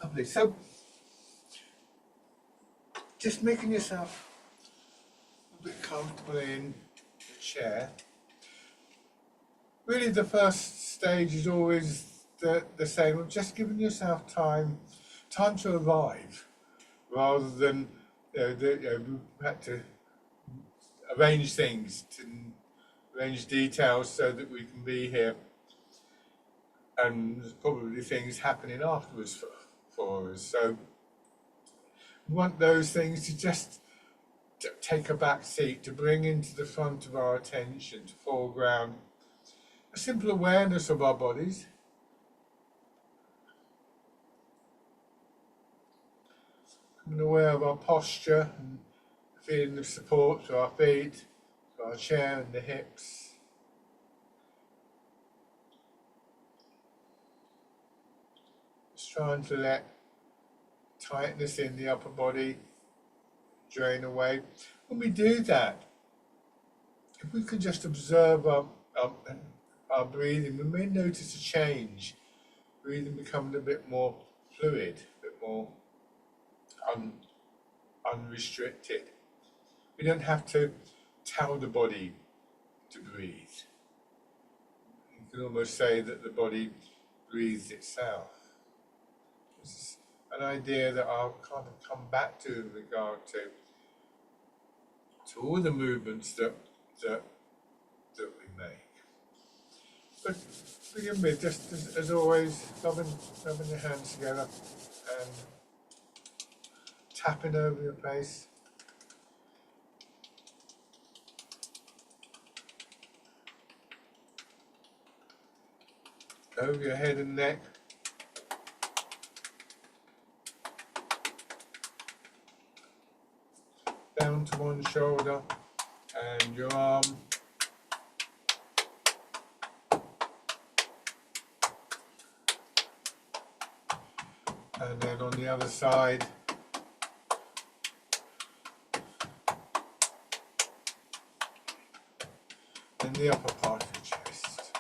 Lovely. So, just making yourself a bit comfortable in the chair. Really, the first stage is always the same of just giving yourself time to arrive, rather than we had to arrange things, to arrange details so that we can be here, and there's probably things happening afterwards for us. So we want those things to just take a back seat, to bring into the front of our attention, to foreground a simple awareness of our bodies. Becoming aware of our posture and feeling of support to our feet, to our chair and the hips. Just trying to let tightness in the upper body drain away. When we do that, if we can just observe our breathing, we may notice a change. Breathing becoming a bit more fluid, a bit more unrestricted. We don't have to tell the body to breathe. You can almost say that the body breathes itself. This is an idea that I'll kind of come back to in regard to all the movements that we make. But begin with, just as always, rubbing your hands together and tapping over your face. Over your head and neck. Down to one shoulder and your arm. And then on the other side, and the upper part of the chest.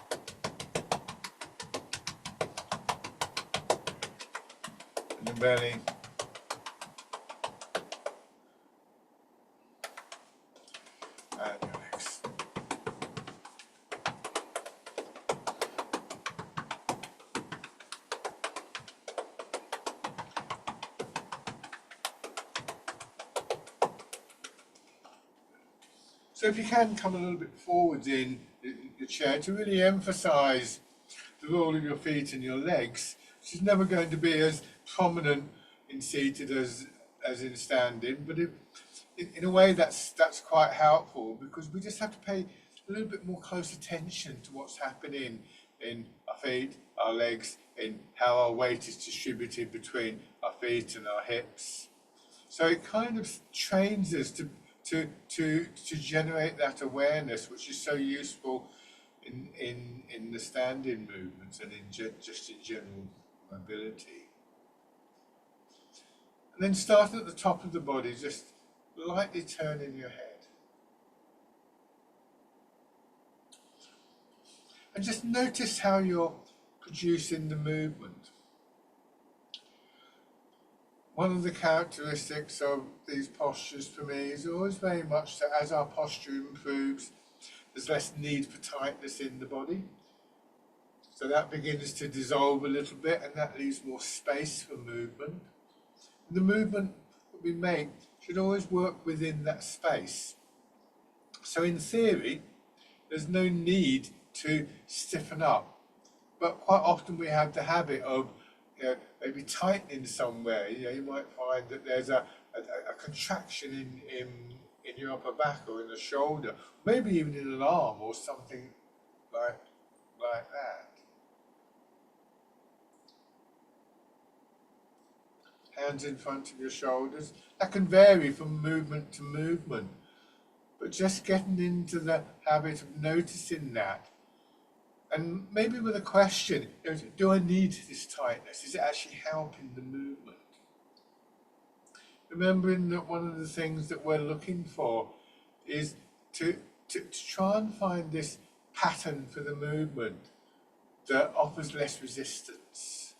And the belly. And your legs. So if you can come a little bit forwards in your chair to really emphasize the role of your feet and your legs, which is never going to be as prominent in seated as in standing, but in a way that's quite helpful, because we just have to pay a little bit more close attention to what's happening in our feet, our legs, in how our weight is distributed between our feet and our hips. So it kind of trains us to generate that awareness, which is so useful in the standing movements and just in general mobility. And then starting at the top of the body, just lightly turning your head. And just notice how you're producing the movement. One of the characteristics of these postures for me is always very much that as our posture improves, there's less need for tightness in the body. So that begins to dissolve a little bit, and that leaves more space for movement. And the movement that we make should always work within that space. So in theory, there's no need to stiffen up. But quite often we have the habit of maybe tightening somewhere. You might find that there's a contraction in your upper back or in the shoulder, maybe even in an arm or something like that. Hands in front of your shoulders. That can vary from movement to movement, but just getting into the habit of noticing that. And maybe with a question, do I need this tightness? Is it actually helping the movement? Remembering that one of the things that we're looking for is to try and find this pattern for the movement that offers less resistance.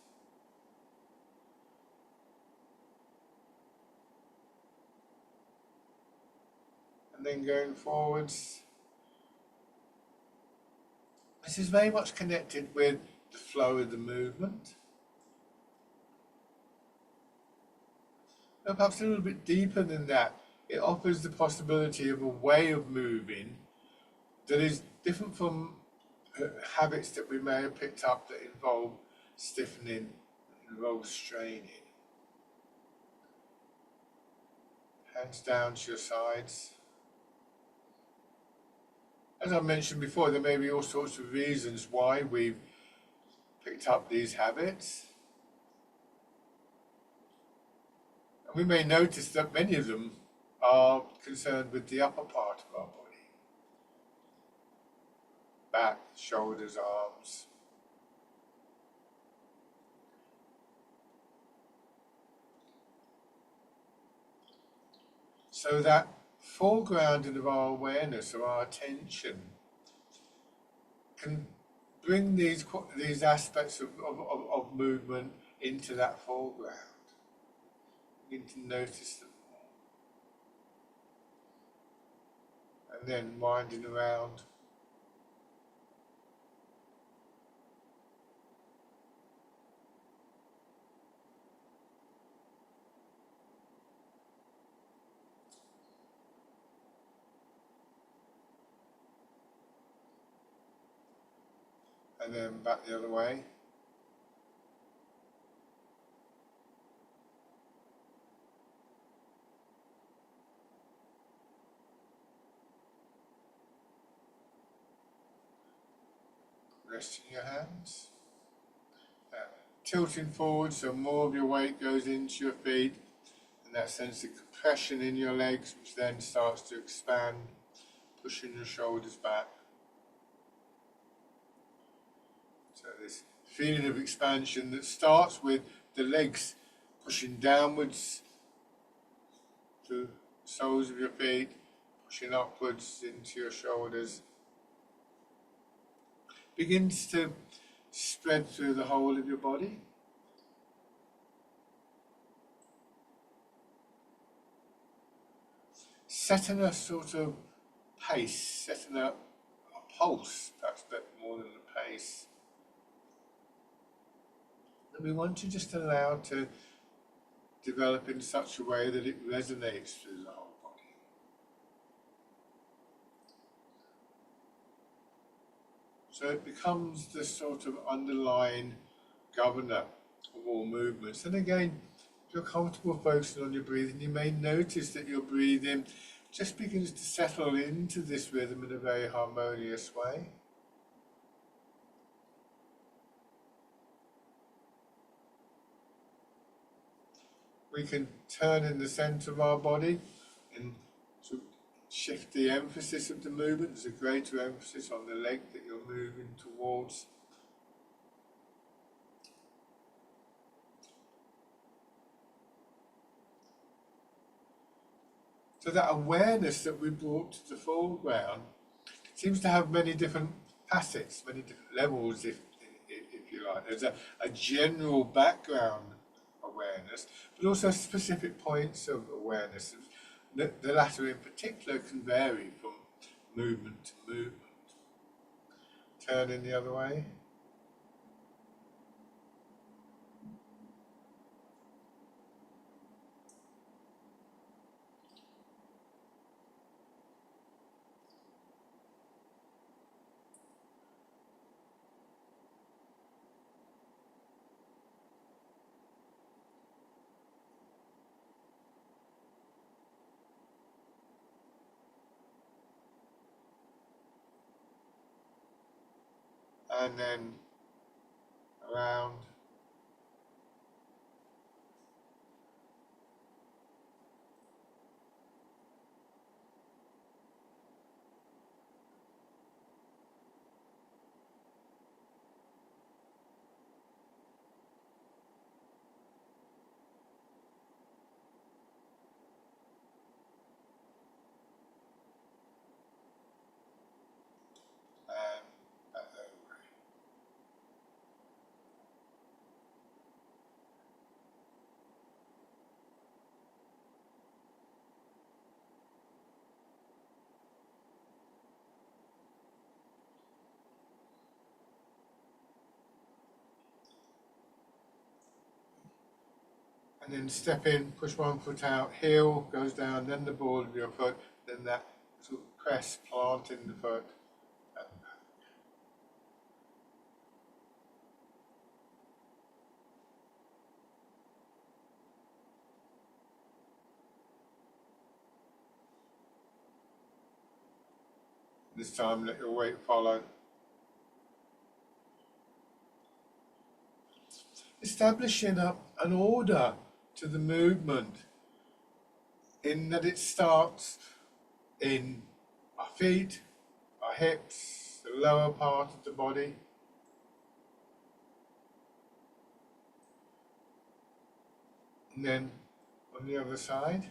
and then going forwards. This is very much connected with the flow of the movement. And perhaps a little bit deeper than that, it offers the possibility of a way of moving that is different from habits that we may have picked up that involve stiffening, involve straining. Hands down to your sides. As I mentioned before, there may be all sorts of reasons why we've picked up these habits. And we may notice that many of them are concerned with the upper part of our body. Back, shoulders, arms. So that foregrounding of our awareness or our attention can bring these aspects of movement into that foreground. Begin to notice them more. And then winding around. And then back the other way. Resting your hands. Tilting forward so more of your weight goes into your feet, and that sense of compression in your legs, which then starts to expand, pushing your shoulders back. So this feeling of expansion that starts with the legs pushing downwards to the soles of your feet, pushing upwards into your shoulders, begins to spread through the whole of your body. Setting a sort of pace, setting a pulse, perhaps a bit more than a pace, that we want to just allow to develop in such a way that it resonates through the whole body. So it becomes the sort of underlying governor of all movements. And again, if you're comfortable focusing on your breathing, you may notice that your breathing just begins to settle into this rhythm in a very harmonious way. We can turn in the center of our body and sort of shift the emphasis of the movement. There's a greater emphasis on the leg that you're moving towards. So that awareness that we brought to the foreground seems to have many different facets, many different levels, if you like. There's a general background awareness, but also specific points of awareness. The latter in particular can vary from movement to movement. Turning the other way. And then around. And back over. And then step in, push one foot out, heel goes down, then the ball of your foot, then that sort of press, plant in the foot. This time let your weight follow. Establishing an order to the movement in that it starts in our feet, our hips, the lower part of the body. And then on the other side.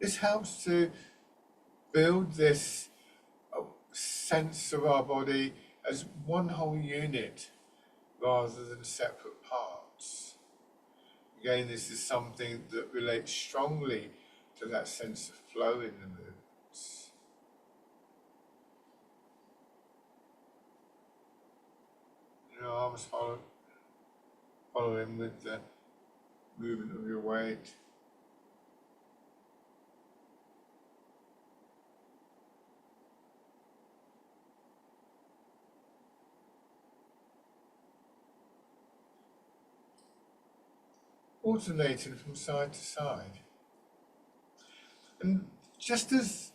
This helps to build this sense of our body as one whole unit rather than separate parts. Again, this is something that relates strongly to that sense of flow in the movements. Your arms following with the movement of your weight. Alternating from side to side. And just as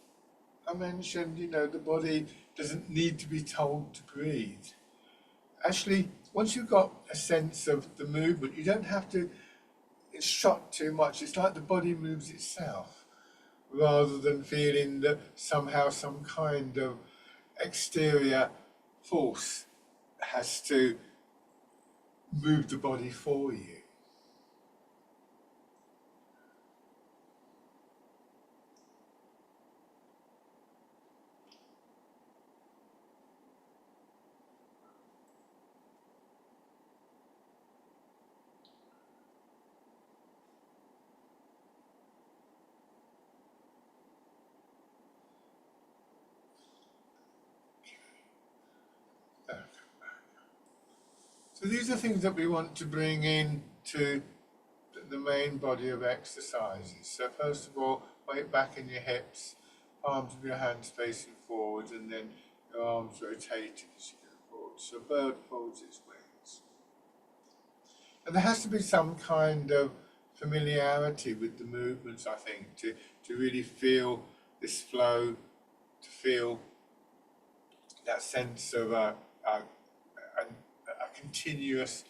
I mentioned, the body doesn't need to be told to breathe. Actually, once you've got a sense of the movement, you don't have to instruct too much. It's like the body moves itself, rather than feeling that somehow some kind of exterior force has to move the body for you. So these are things that we want to bring in to the main body of exercises. So first of all, weight back in your hips, palms of your hands facing forward, and then your arms rotating as you go forward. So a bird folds its wings. And there has to be some kind of familiarity with the movements, I think, to really feel this flow, to feel that sense of a continuous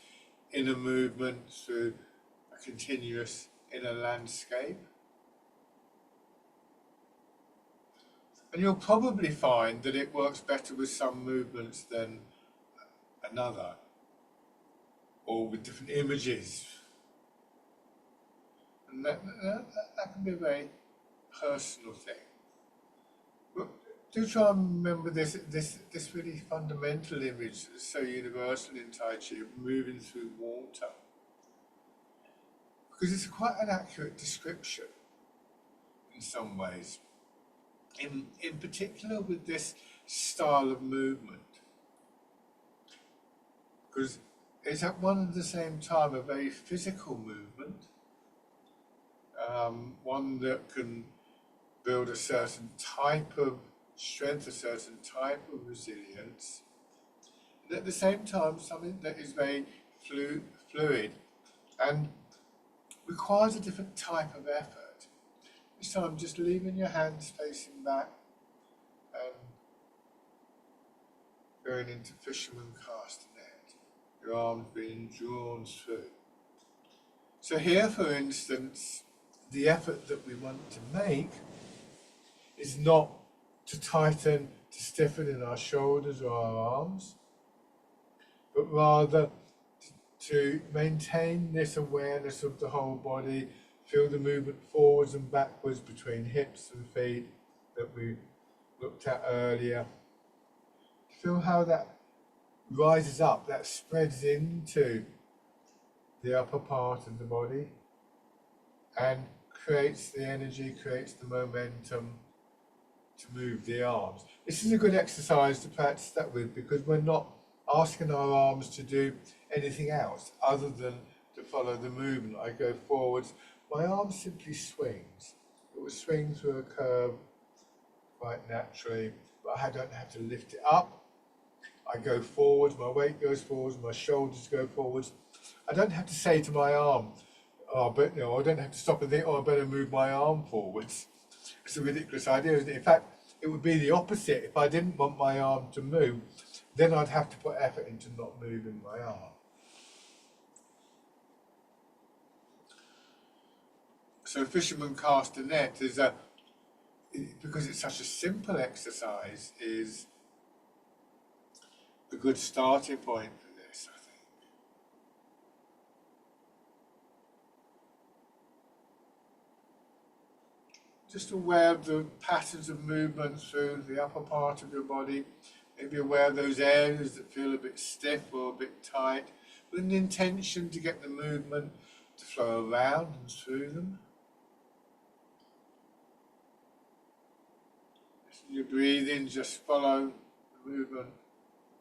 inner movement through a continuous inner landscape. And you'll probably find that it works better with some movements than another, or with different images. And that can be a very personal thing. But do try and remember this really fundamental image that's so universal in Tai Chi of moving through water. Because it's quite an accurate description in some ways. In particular with this style of movement. Because it's at one and the same time a very physical movement, one that can build a certain type of strength, a certain type of resilience, and at the same time something that is very fluid and requires a different type of effort. This time just leaving your hands facing back and going into fisherman castanet, your arms being drawn through. So here, for instance, the effort that we want to make is not to tighten, to stiffen in our shoulders or our arms, but rather to maintain this awareness of the whole body, feel the movement forwards and backwards between hips and feet that we looked at earlier. Feel how that rises up, that spreads into the upper part of the body and creates the energy, creates the momentum to move the arms. This is a good exercise to practice that with, because we're not asking our arms to do anything else other than to follow follow the movement. I go forwards, my arm simply swings. It will swing through a curve quite naturally, but I don't have to lift it up. I go forwards, my weight goes forwards, my shoulders go forwards. I don't have to say to my arm, oh, but you know, I don't have to stop and think, oh, I better move my arm forwards. It's a ridiculous idea, isn't it? In fact, it would be the opposite. If I didn't want my arm to move, then I'd have to put effort into not moving my arm. So fishermen cast a net is because it's such a simple exercise, is a good starting point for this, I think. Just aware of the patterns of movement through the upper part of your body, maybe aware of those areas that feel a bit stiff or a bit tight, with an intention to get the movement to flow around and through them. As you breathe in, just follow the movement,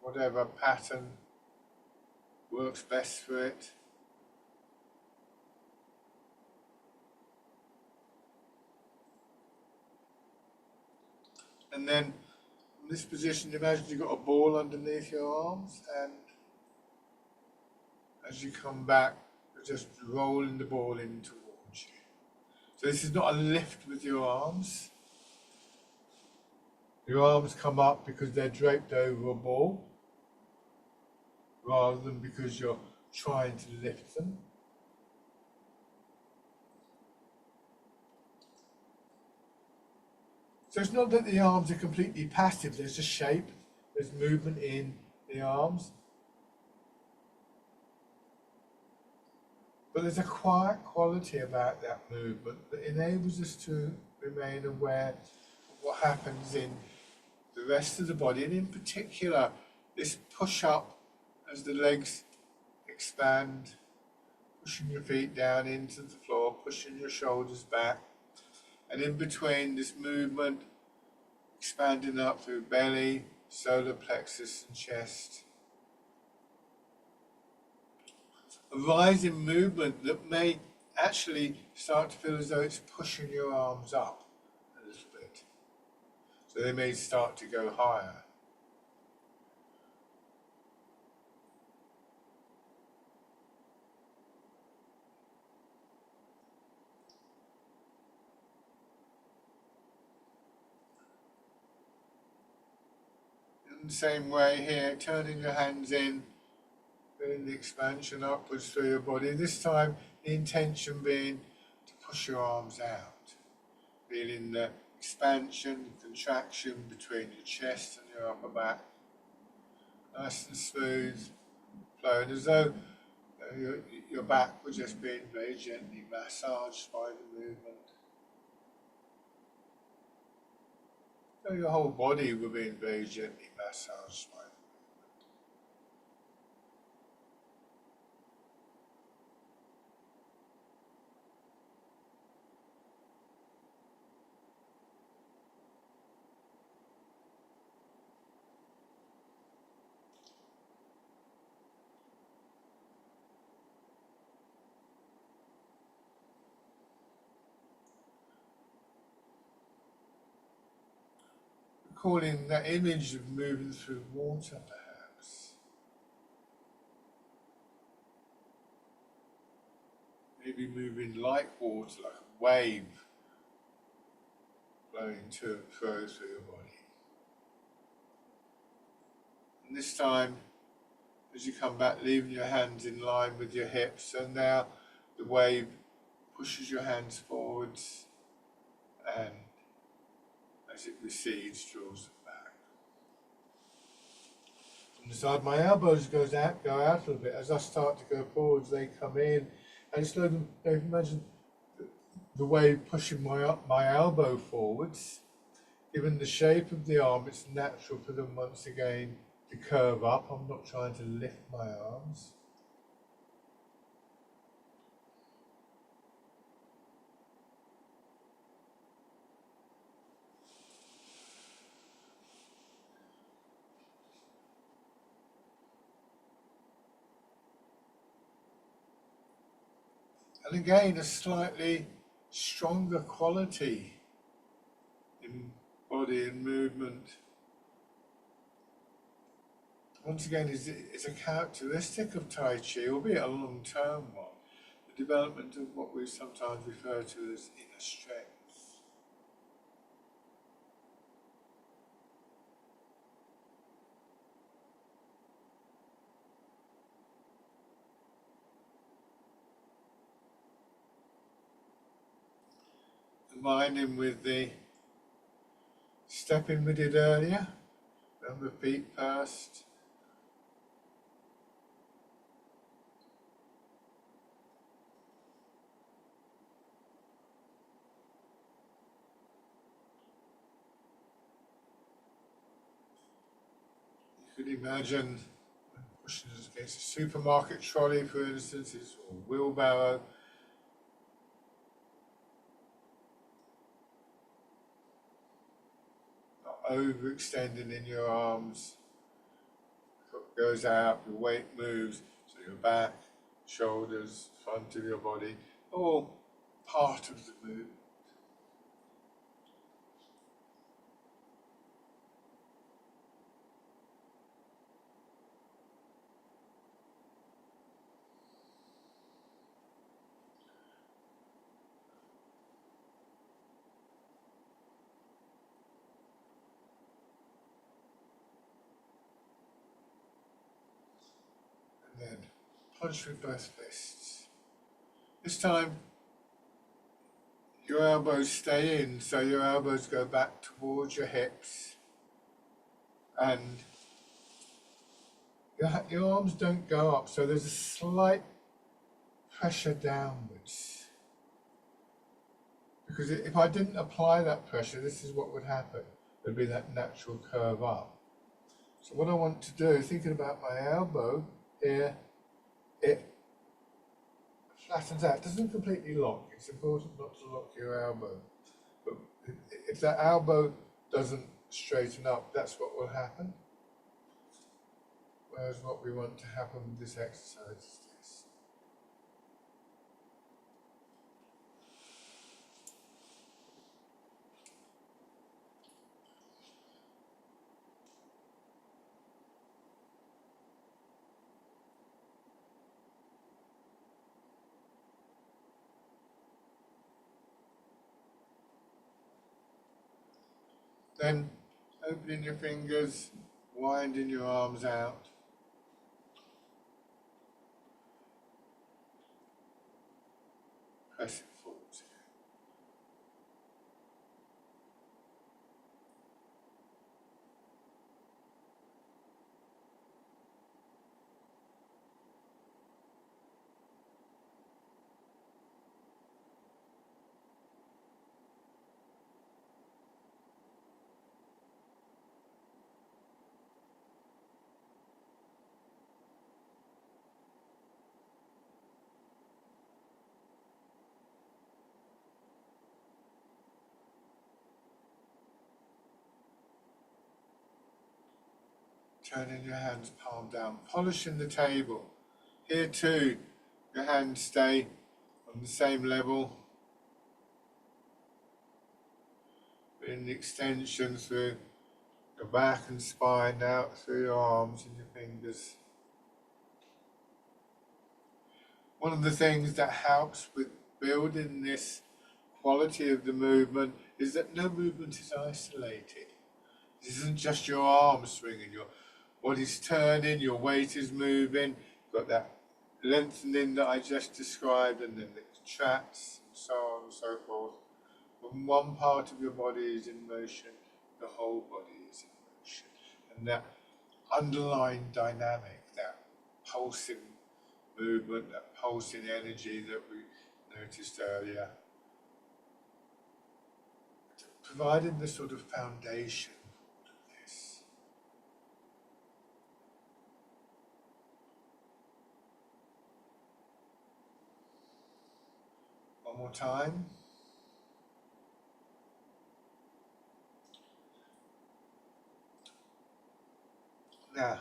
whatever pattern works best for it. And then in this position, imagine you've got a ball underneath your arms, and as you come back, you're just rolling the ball in towards you. So this is not a lift with your arms. Your arms come up because they're draped over a ball, rather than because you're trying to lift them. So it's not that the arms are completely passive, there's a shape, there's movement in the arms. But there's a quiet quality about that movement that enables us to remain aware of what happens in the rest of the body, and in particular, this push up as the legs expand, pushing your feet down into the floor, pushing your shoulders back. And in between, this movement expanding up through belly, solar plexus and chest. A rise in movement that may actually start to feel as though it's pushing your arms up a little bit. So they may start to go higher. In the same way here, turning your hands in, feeling the expansion upwards through your body. This time, the intention being to push your arms out. Feeling the expansion, contraction between your chest and your upper back. Nice and smooth, flowing as though your back was just being very gently massaged by the movement. So your whole body were being very gently massaged by the movement. Recalling that image of moving through water, perhaps. Maybe moving like water, like a wave flowing to and fro through your body. And this time, as you come back, leaving your hands in line with your hips, and now the wave pushes your hands forwards, and as it recedes, draws them back. From the side, my elbows go out a little bit. As I start to go forwards, they come in, and slow them. Imagine the wave pushing my elbow forwards. Given the shape of the arm, it's natural for them once again to curve up. I'm not trying to lift my arms. And again, a slightly stronger quality in body and movement. Once again, is a characteristic of Tai Chi, albeit a long-term one, the development of what we sometimes refer to as inner strength. Combining with the stepping we did earlier, remember feet first. You could imagine pushing against a supermarket trolley, for instance, or wheelbarrow. Not overextending in your arms. Hook goes out, your weight moves, so your back, shoulders, front of your body, all part of the movement. And then punch with both fists. This time, your elbows stay in, so your elbows go back towards your hips, and your arms don't go up, so there's a slight pressure downwards. Because if I didn't apply that pressure, this is what would happen. There'd be that natural curve up. So what I want to do, thinking about my elbow here, it flattens out. It doesn't completely lock. It's important not to lock your elbow. But if that elbow doesn't straighten up, that's what will happen. Whereas what we want to happen with this exercise is this. Then opening your fingers, winding your arms out. Press it forwards. Turning your hands palm down, polishing the table. Here too, your hands stay on the same level. In the extension through your back and spine, out through your arms and your fingers. One of the things that helps with building this quality of the movement is that no movement is isolated. This isn't just your arms swinging, your body's turning, your weight is moving, you've got that lengthening that I just described, and then the contracts, and so on and so forth. When one part of your body is in motion, the whole body is in motion. And that underlying dynamic, that pulsing movement, that pulsing energy that we noticed earlier, providing the sort of foundation for all of this. One more time. Now,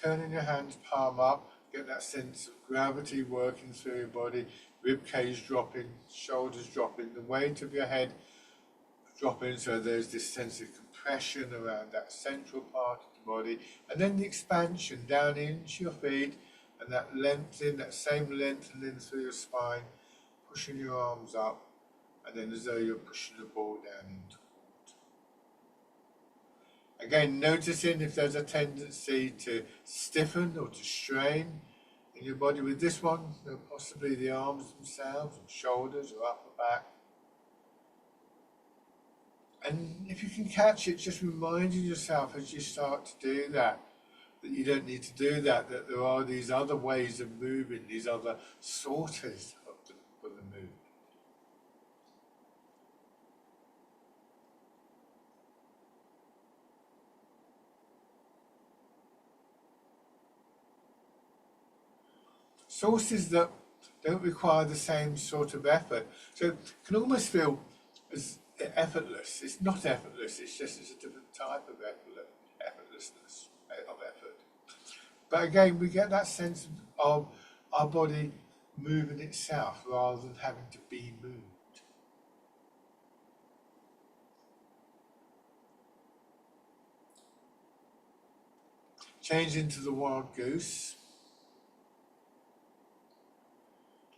turning your hands palm up, Get that sense of gravity working through your body, rib cage dropping, shoulders dropping, the weight of your head dropping, so there's this sense of compression around that central part of the body, and then the expansion down into your feet, and that lengthening, that same lengthening through your spine, pushing your arms up, and then as though you're pushing the ball down into water. Again, noticing if there's a tendency to stiffen or to strain in your body with this one, possibly the arms themselves, or shoulders, or upper back. And if you can catch it, just reminding yourself as you start to do that, that you don't need to do that, that there are these other ways of moving, these other sources of the movement. Sources that don't require the same sort of effort. So it can almost feel as effortless. It's not effortless, it's just it's a different type of effortlessness of effort. But again, we get that sense of our body moving itself rather than having to be moved. Change into the wild goose.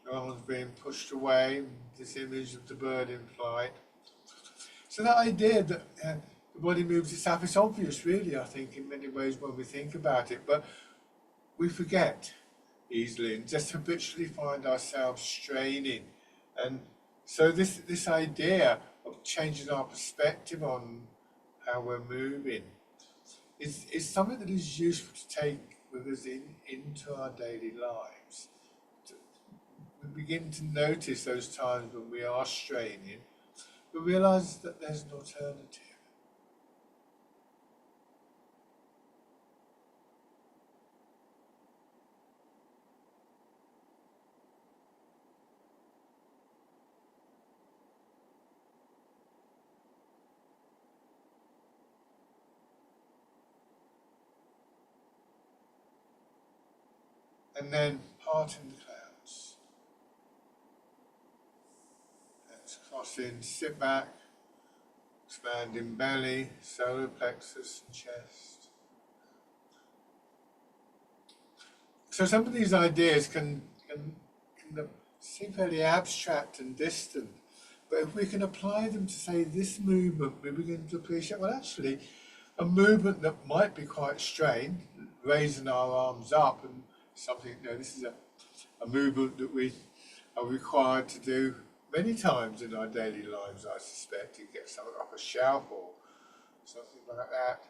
The arms being pushed away, this image of the bird in flight. So that idea that the body moves itself, it's obvious really, I think, in many ways when we think about it, but we forget easily and just habitually find ourselves straining. And so this idea of changing our perspective on how we're moving is something that is useful to take with us into our daily lives. We begin to notice those times when we are straining, but realise that there's an alternative. And then parting the clouds. Let's cross in, sit back, expanding belly, solar plexus and chest. So some of these ideas can seem fairly abstract and distant, but if we can apply them to, say, this movement, we begin to appreciate, well, actually, a movement that might be quite strained, raising our arms up, and something, this is a movement that we are required to do many times in our daily lives, I suspect. You get something off a shelf or something like that.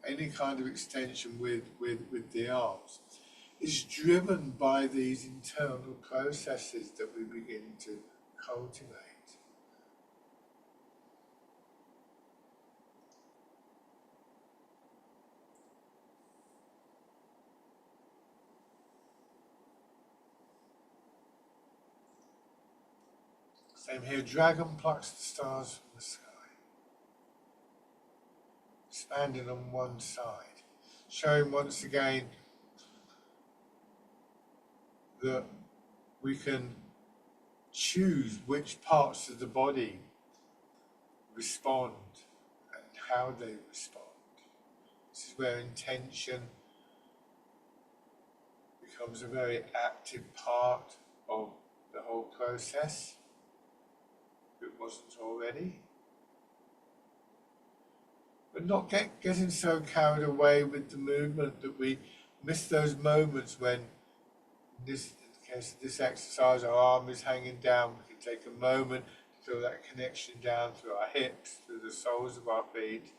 Any kind of extension with the arms is driven by these internal processes that we begin to cultivate. Same here, dragon plucks the stars from the sky. Expanding on one side, showing once again that we can choose which parts of the body respond and how they respond. This is where intention becomes a very active part of the whole process, if it wasn't already. But not getting so carried away with the movement that we miss those moments when, in the case of this exercise, our arm is hanging down. We can take a moment to feel that connection down through our hips, through the soles of our feet.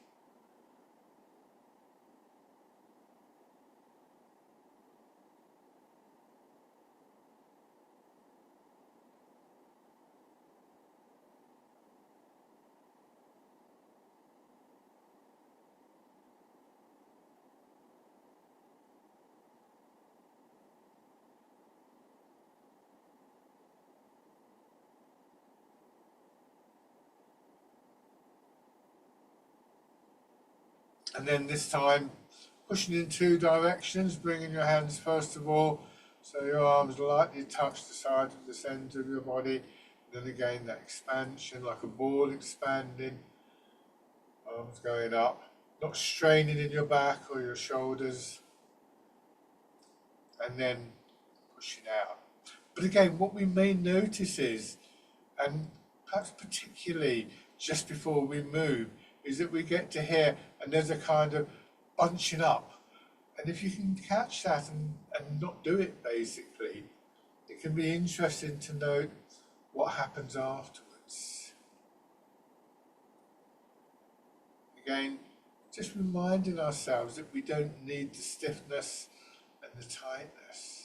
And then this time, pushing in two directions, bringing your hands first of all, so your arms lightly touch the side of the centre of your body. Then again, that expansion, like a ball expanding, arms going up, not straining in your back or your shoulders, and then pushing out. But again, what we may notice is, and perhaps particularly just before we move, is that we get to here and there's a kind of bunching up. And if you can catch that and not do it, basically, it can be interesting to note what happens afterwards. Again, just reminding ourselves that we don't need the stiffness and the tightness.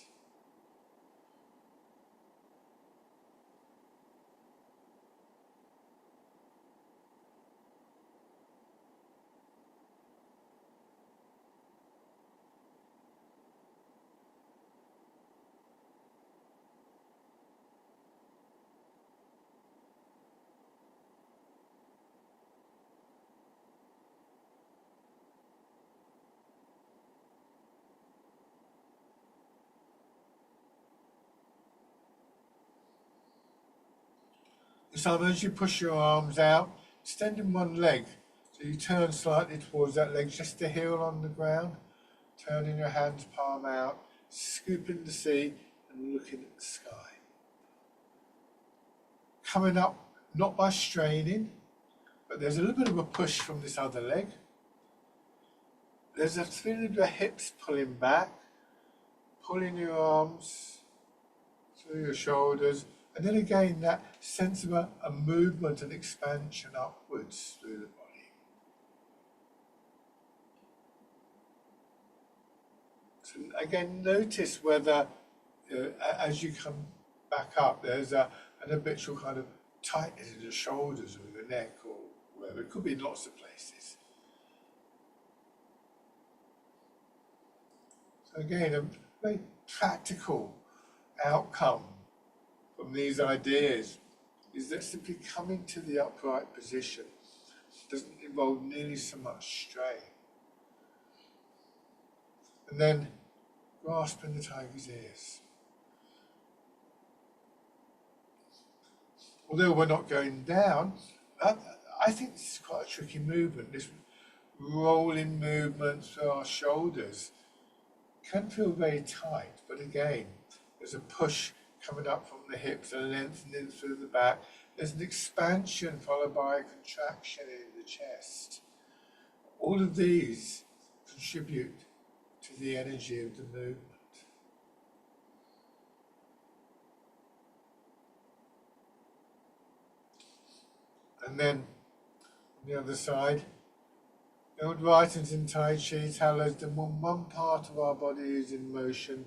So as you push your arms out, extending one leg, so you turn slightly towards that leg, just the heel on the ground, turning your hands palm out, scooping the sea and looking at the sky. Coming up, not by straining, but there's a little bit of a push from this other leg. There's a feeling of your hips pulling back, pulling your arms through your shoulders, and then again that sense of a movement and expansion upwards through the body. So again, notice whether as you come back up, there's an habitual kind of tightness in the shoulders or the neck or wherever. It could be in lots of places. So again, a very practical outcome from these ideas is that simply coming to the upright position doesn't involve nearly so much strain. And then grasping the tiger's ears. Although we're not going down, I think this is quite a tricky movement. This rolling movement through our shoulders can feel very tight, but again, there's a push coming up from the hips and lengthening through the back. There's an expansion followed by a contraction in the chest. All of these contribute to the energy of the movement. And then on the other side, the old writings in Tai Chi tell us that when one part of our body is in motion,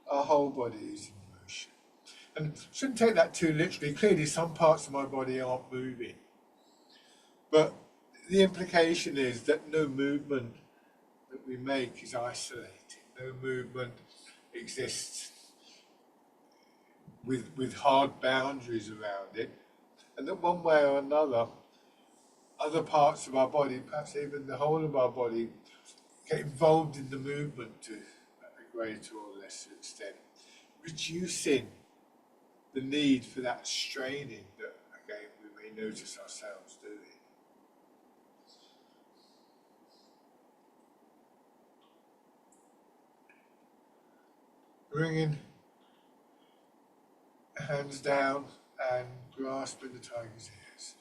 our whole body is in motion. And shouldn't take that too literally. Clearly, some parts of my body aren't moving. But the implication is that no movement that we make is isolated. No movement exists with hard boundaries around it. And that one way or another, other parts of our body, perhaps even the whole of our body, get involved in the movement to a greater or lesser extent, reducing the need for that straining that, again, we may notice ourselves doing. Bringing hands down and grasping the tiger's ears.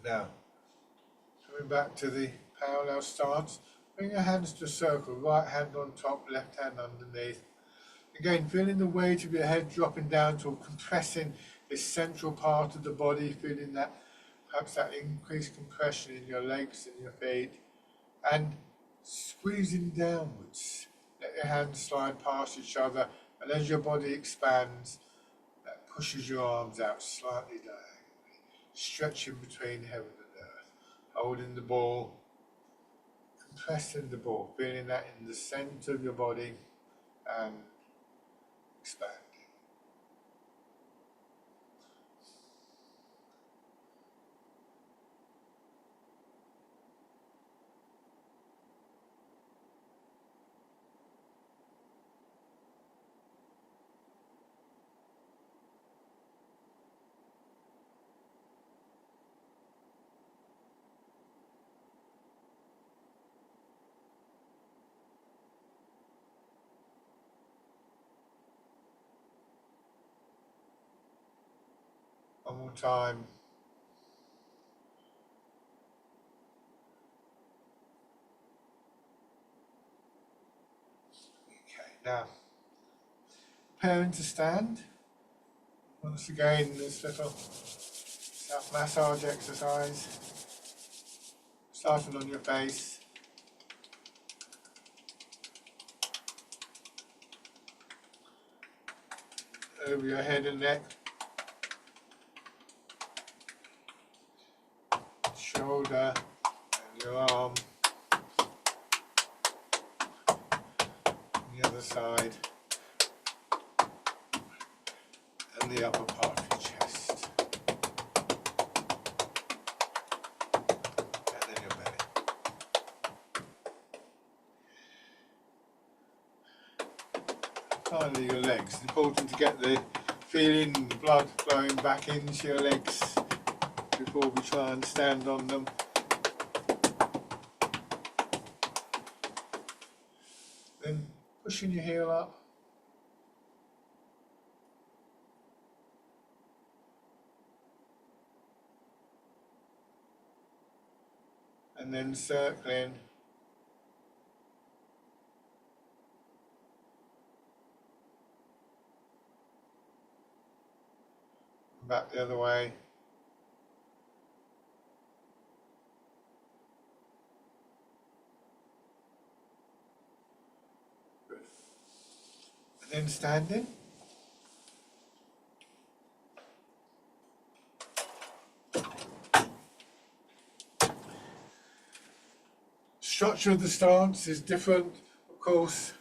Now, coming back to the parallel stance, bring your hands to a circle, right hand on top, left hand underneath. Again, feeling the weight of your head dropping down to compressing this central part of the body, feeling that, perhaps that increased compression in your legs and your feet, and squeezing downwards, Let your hands slide past each other, and as your body expands, that pushes your arms out slightly diagonally, stretching between heaven and earth, holding the ball, compressing the ball, feeling that in the center of your body and expanding. One more time. Okay, now preparing to stand. Once again, this little self-massage exercise, starting on your face. Over your head and neck, shoulder and your arm, the other side, and the upper part of your chest, and then your belly. Finally, your legs. It's important to get the feeling, the blood flowing back into your legs before we try and stand on them. Then pushing your heel up. And then circling. Back the other way. Good. And then standing. Structure of the stance is different, of course,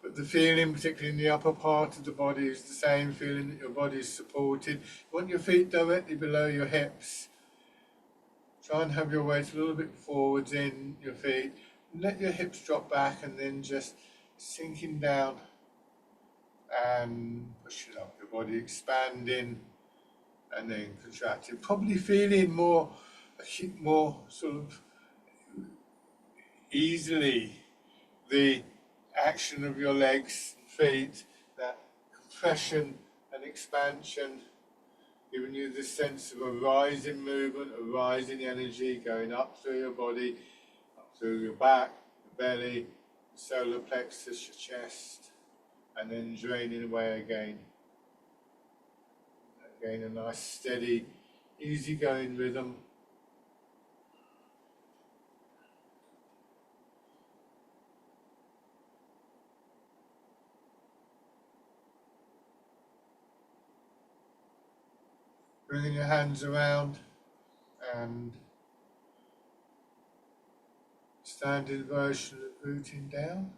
but the feeling, particularly in the upper part of the body, is the same feeling that your body is supported. You want your feet directly below your hips. Try and have your weight a little bit forwards in your feet. Let your hips drop back and then just sinking down and push it up. Your body expanding and then contracting. Probably feeling more sort of easily the action of your legs and feet, that compression and expansion, giving you this sense of a rising movement, a rising energy going up through your body, up through your back, your belly, the solar plexus, your chest, and then draining away again. Again, a nice, steady, easy-going rhythm. Bringing your hands around and standing version of rooting down.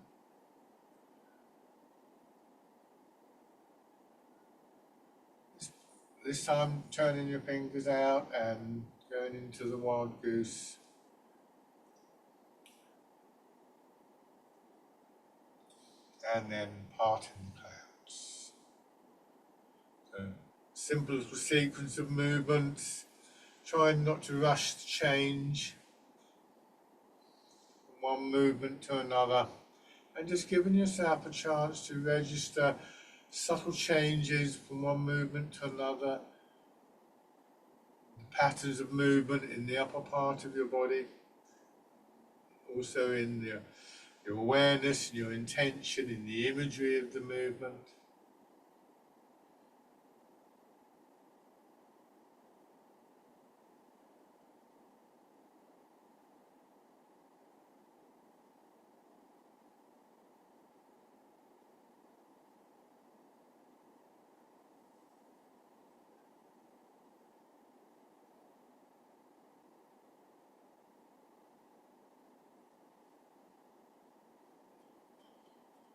This time turning your fingers out and going into the wild goose. And then parting the clouds. So, simple little sequence of movements, trying not to rush the change from one movement to another, and just giving yourself a chance to register subtle changes from one movement to another, the patterns of movement in the upper part of your body, also in your awareness and your intention in the imagery of the movement.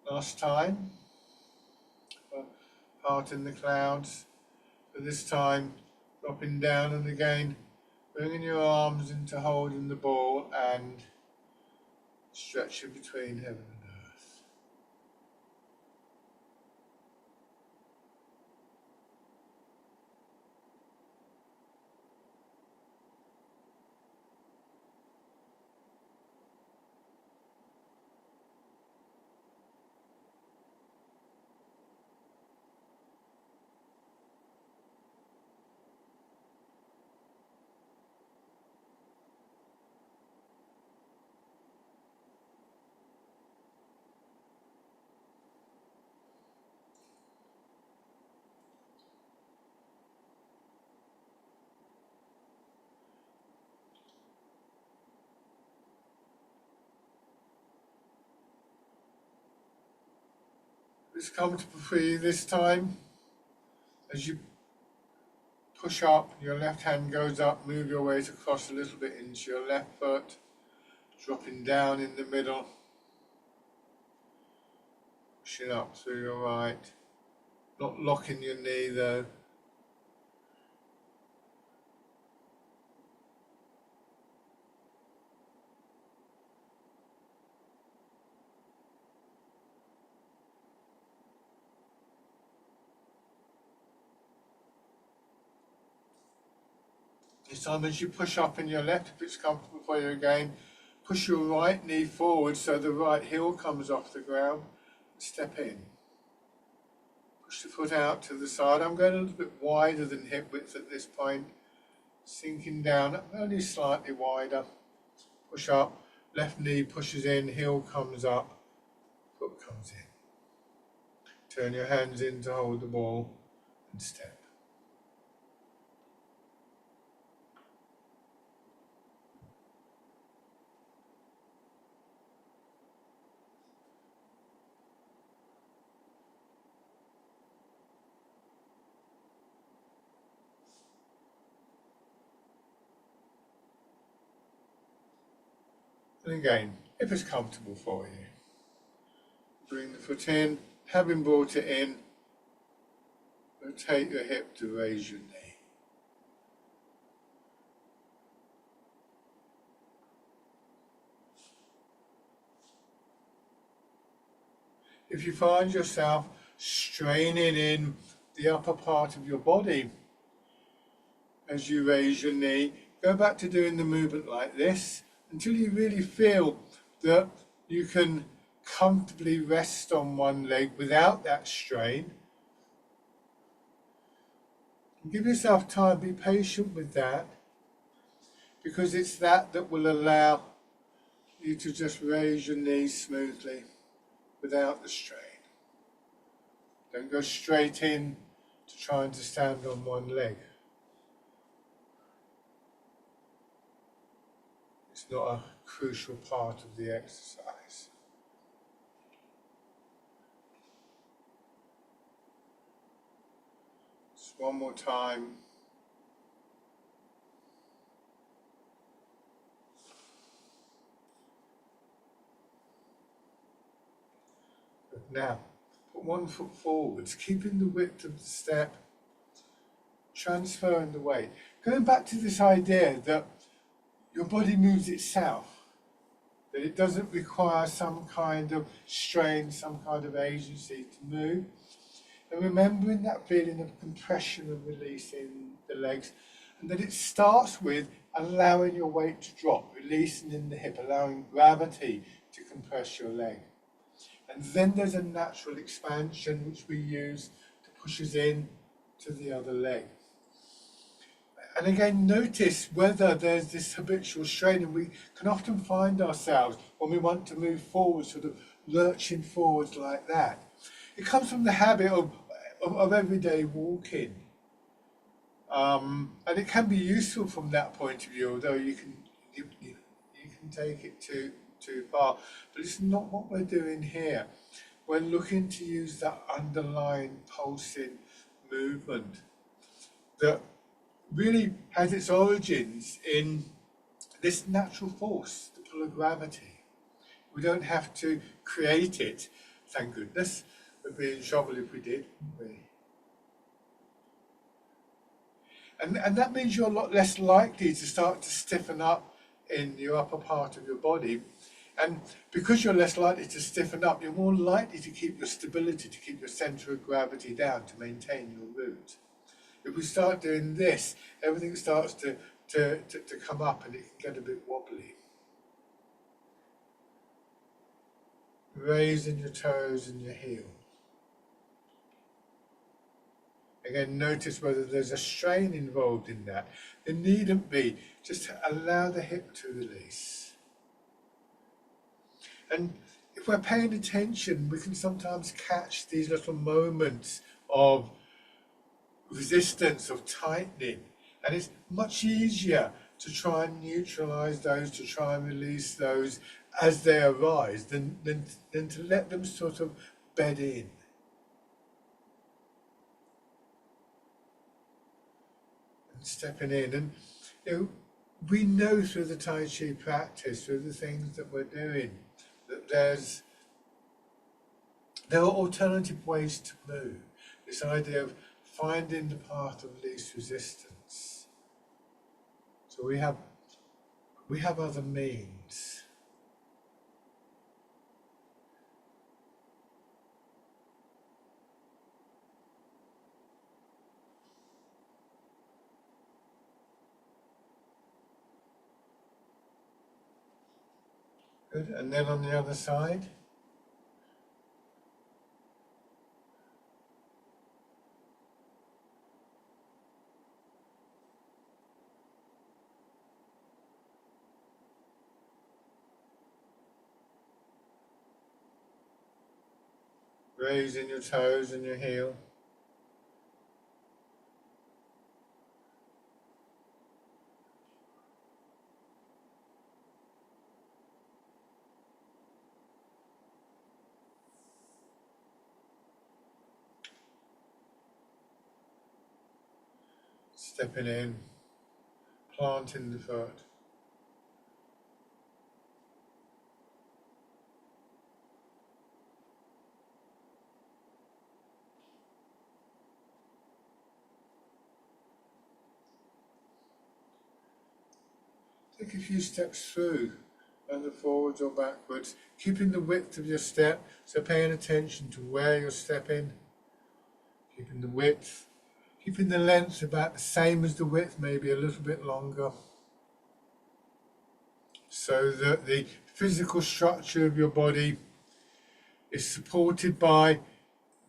Last time, heart in the clouds. But this time, dropping down, and again, bringing your arms into holding the ball and stretching between heaven and earth. It's comfortable for you this time. As you push up, your left hand goes up, move your weight across a little bit into your left foot, dropping down in the middle, pushing up through your right, not locking your knee though. This time as you push up in your left, if it's comfortable for you again, push your right knee forward so the right heel comes off the ground. Step in. Push the foot out to the side. I'm going a little bit wider than hip width at this point. Sinking down, only slightly wider. Push up, left knee pushes in, heel comes up, foot comes in. Turn your hands in to hold the ball and step. And again, if it's comfortable for you, bring the foot in, having brought it in, rotate your hip to raise your knee. If you find yourself straining in the upper part of your body as you raise your knee, go back to doing the movement like this until you really feel that you can comfortably rest on one leg without that strain. Give yourself time, be patient with that, because it's that that will allow you to just raise your knees smoothly without the strain. Don't go straight in to trying to stand on one leg. It's not a crucial part of the exercise. Just one more time. Good. Now, put one foot forwards, keeping the width of the step, transferring the weight. Going back to this idea that your body moves itself, that it doesn't require some kind of strain, some kind of agency to move. And remembering that feeling of compression and release in the legs, and that it starts with allowing your weight to drop, releasing in the hip, allowing gravity to compress your leg. And then there's a natural expansion which we use to push us in to the other leg. And again, notice whether there's this habitual strain, and we can often find ourselves when we want to move forward, sort of lurching forwards like that. It comes from the habit of everyday walking. And it can be useful from that point of view, although you can take it too far. But it's not what we're doing here. We're looking to use that underlying pulsing movement that really has its origins in this natural force, the pull of gravity. We don't have to create it thank goodness. We'd be in trouble if we did, wouldn't we? And that means you're a lot less likely to start to stiffen up in your upper part of your body. And because you're less likely to stiffen up, you're more likely to keep your stability, to keep your center of gravity down, to maintain your root. If we start doing this, everything starts to come up and it can get a bit wobbly. Raising your toes and your heel. Again, notice whether there's a strain involved in that. There needn't be. Just allow the hip to release. And if we're paying attention, we can sometimes catch these little moments of resistance, of tightening. And it's much easier to try and neutralize those, to try and release those as they arise, than to let them sort of bed in. And stepping in. And we know through the Tai Chi practice, through the things that we're doing, that there are alternative ways to move. This idea of finding the path of least resistance. So we have other means. Good. And then on the other side. Raising your toes and your heel. Stepping in, planting the foot. Take a few steps through, either forwards or backwards, keeping the width of your step, so paying attention to where you're stepping, keeping the width, keeping the length about the same as the width, maybe a little bit longer, so that the physical structure of your body is supported by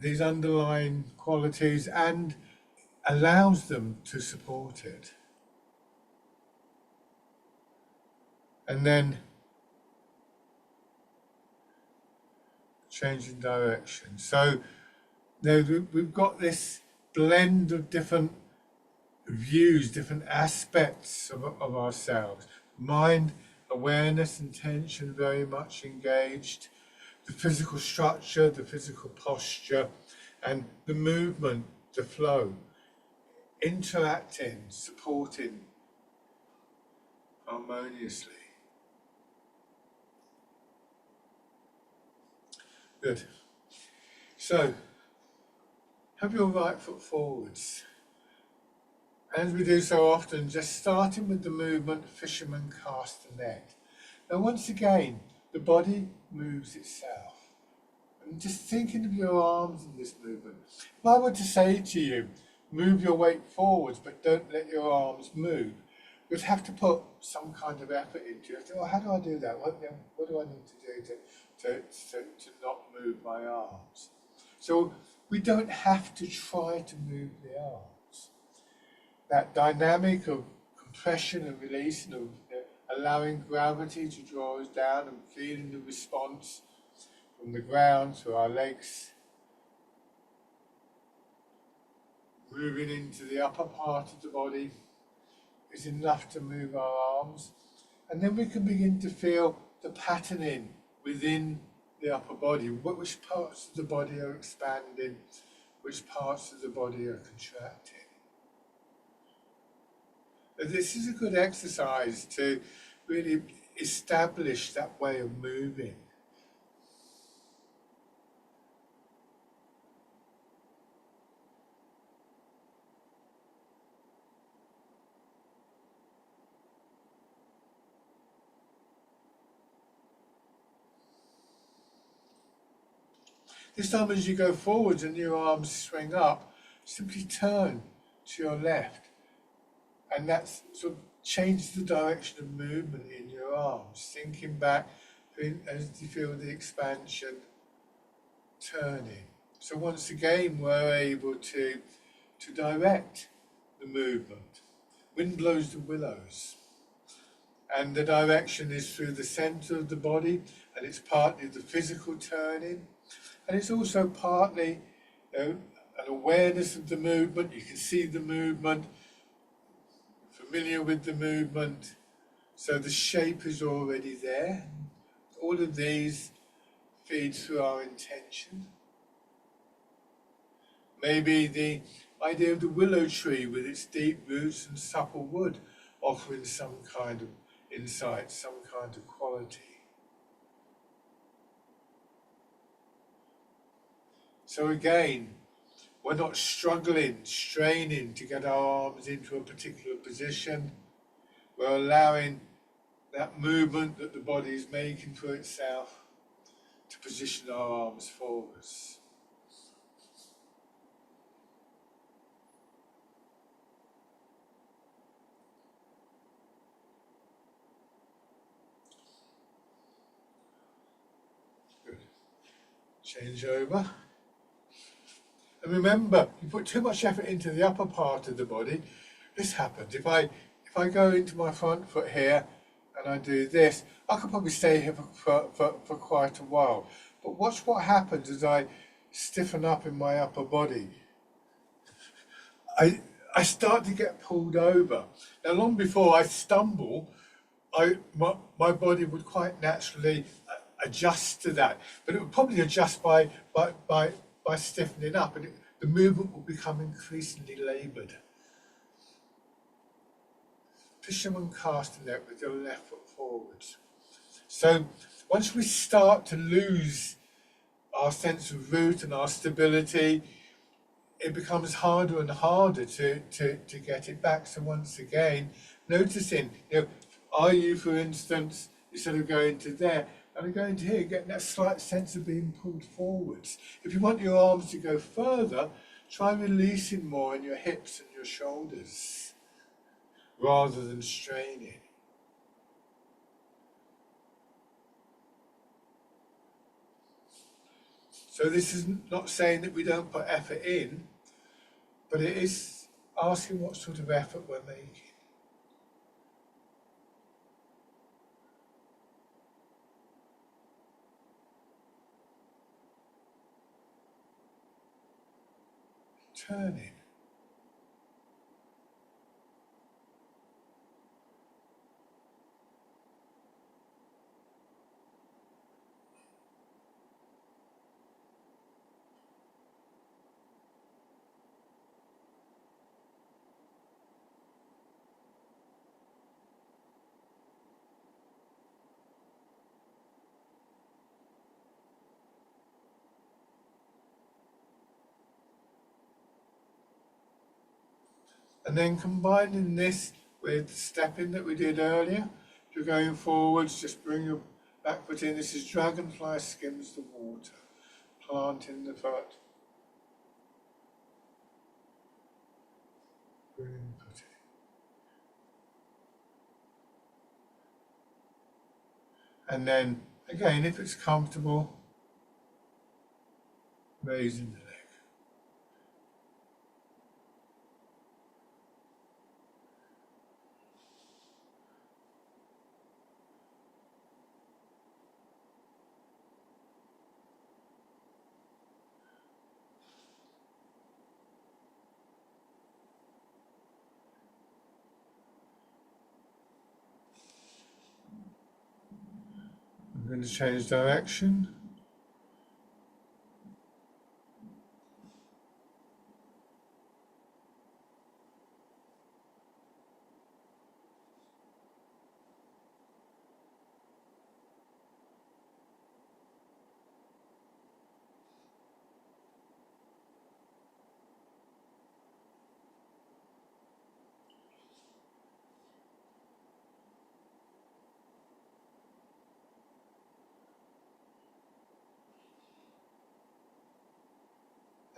these underlying qualities and allows them to support it. And then changing direction. So we've got this blend of different views, different aspects of ourselves. Mind, awareness, intention very much engaged. The physical structure, the physical posture, and the movement, the flow. Interacting, supporting harmoniously. Good. So, have your right foot forwards. As we do so often, just starting with the movement, fisherman cast the net. Now once again, the body moves itself. And just thinking of your arms in this movement. If I were to say to you, move your weight forwards, but don't let your arms move, you'd have to put some kind of effort into it. Well, how do I do that? What do I need to do to not move my arms? So we don't have to try to move the arms. That dynamic of compression and release and of allowing gravity to draw us down and feeling the response from the ground to our legs, moving into the upper part of the body is enough to move our arms. And then we can begin to feel the patterning within the upper body, which parts of the body are expanding, which parts of the body are contracting. And this is a good exercise to really establish that way of moving. This time as you go forwards and your arms swing up, simply turn to your left. And that sort of changes the direction of movement in your arms. Sinking back as you feel the expansion, turning. So once again, we're able to direct the movement. Wind blows the willows. And the direction is through the centre of the body, and it's partly the physical turning, and it's also partly an awareness of the movement. You can see the movement, familiar with the movement, so the shape is already there. All of these feed through our intention. Maybe the idea of the willow tree with its deep roots and supple wood offering some kind of insight, some kind of quality. So again, we're not struggling, straining to get our arms into a particular position. We're allowing that movement that the body is making for itself to position our arms forwards. Good. Change over. And remember, you put too much effort into the upper part of the body, this happens. If I go into my front foot here and I do this, I could probably stay here for quite a while. But watch what happens as I stiffen up in my upper body. I start to get pulled over. Now, long before I stumble, my body would quite naturally adjust to that, but it would probably adjust by stiffening up, and the movement will become increasingly laboured. Fisherman cast a net with your left foot forwards. So once we start to lose our sense of root and our stability, it becomes harder and harder to get it back. So once again, noticing, are you, for instance, instead of going to there, and going to here, getting that slight sense of being pulled forwards. If you want your arms to go further, try releasing more in your hips and your shoulders, rather than straining. So this is not saying that we don't put effort in, but it is asking what sort of effort we're making. Turning. And then combining this with the stepping that we did earlier, if you're going forwards, just bring your back foot in. This is dragonfly skims the water, planting the foot. Bring the foot in. And then, again, if it's comfortable, raising the leg. I'm going to change direction.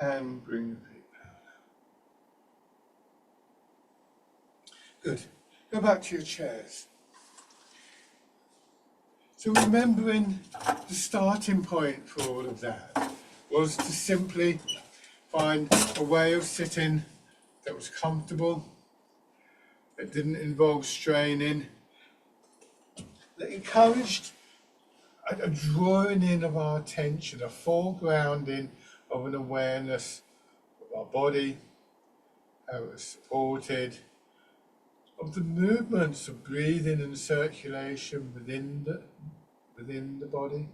and bring your feet parallel. Good. Go back to your chairs. So remembering the starting point for all of that was to simply find a way of sitting that was comfortable, that didn't involve straining, that encouraged a drawing in of our attention, a foregrounding of an awareness of our body, how it was supported, of the movements of breathing and circulation within the body,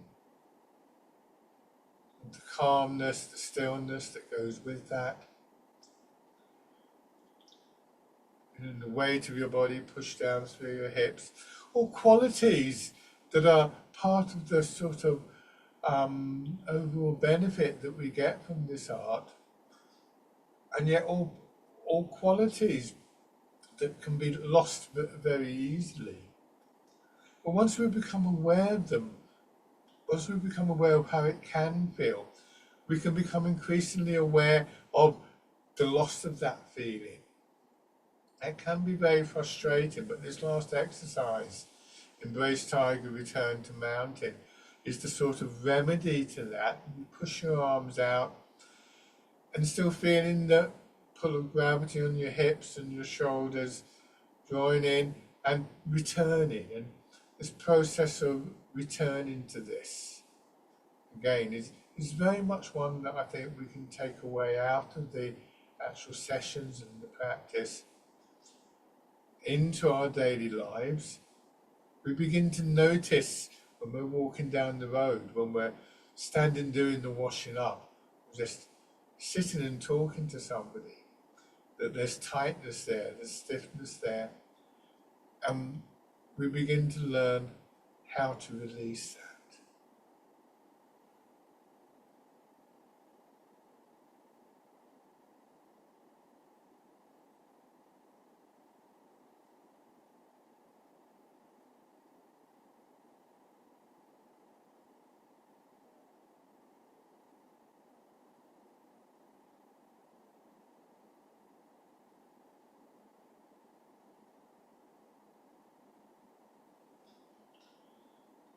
of the calmness, the stillness that goes with that, and the weight of your body pushed down through your hips, all qualities that are part of the sort of overall benefit that we get from this art, and yet all qualities that can be lost very easily. But once we become aware of them, once we become aware of how it can feel, we can become increasingly aware of the loss of that feeling. It can be very frustrating, but this last exercise, Embrace Tiger, Return to Mountain, is the sort of remedy to that. You push your arms out and still feeling the pull of gravity on your hips and your shoulders, drawing in and returning. And this process of returning to this, again, is very much one that I think we can take away out of the actual sessions and the practice into our daily lives. We begin to notice when we're walking down the road, when we're standing doing the washing up, just sitting and talking to somebody, that there's tightness there, there's stiffness there, and we begin to learn how to release that.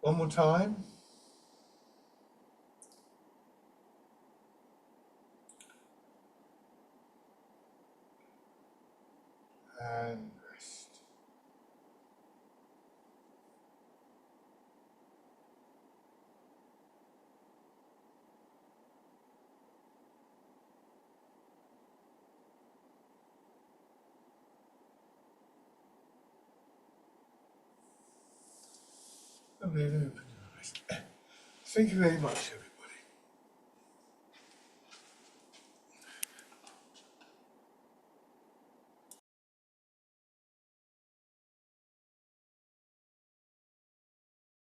One more time. And rest. And then open your eyes. Thank you very much, everybody.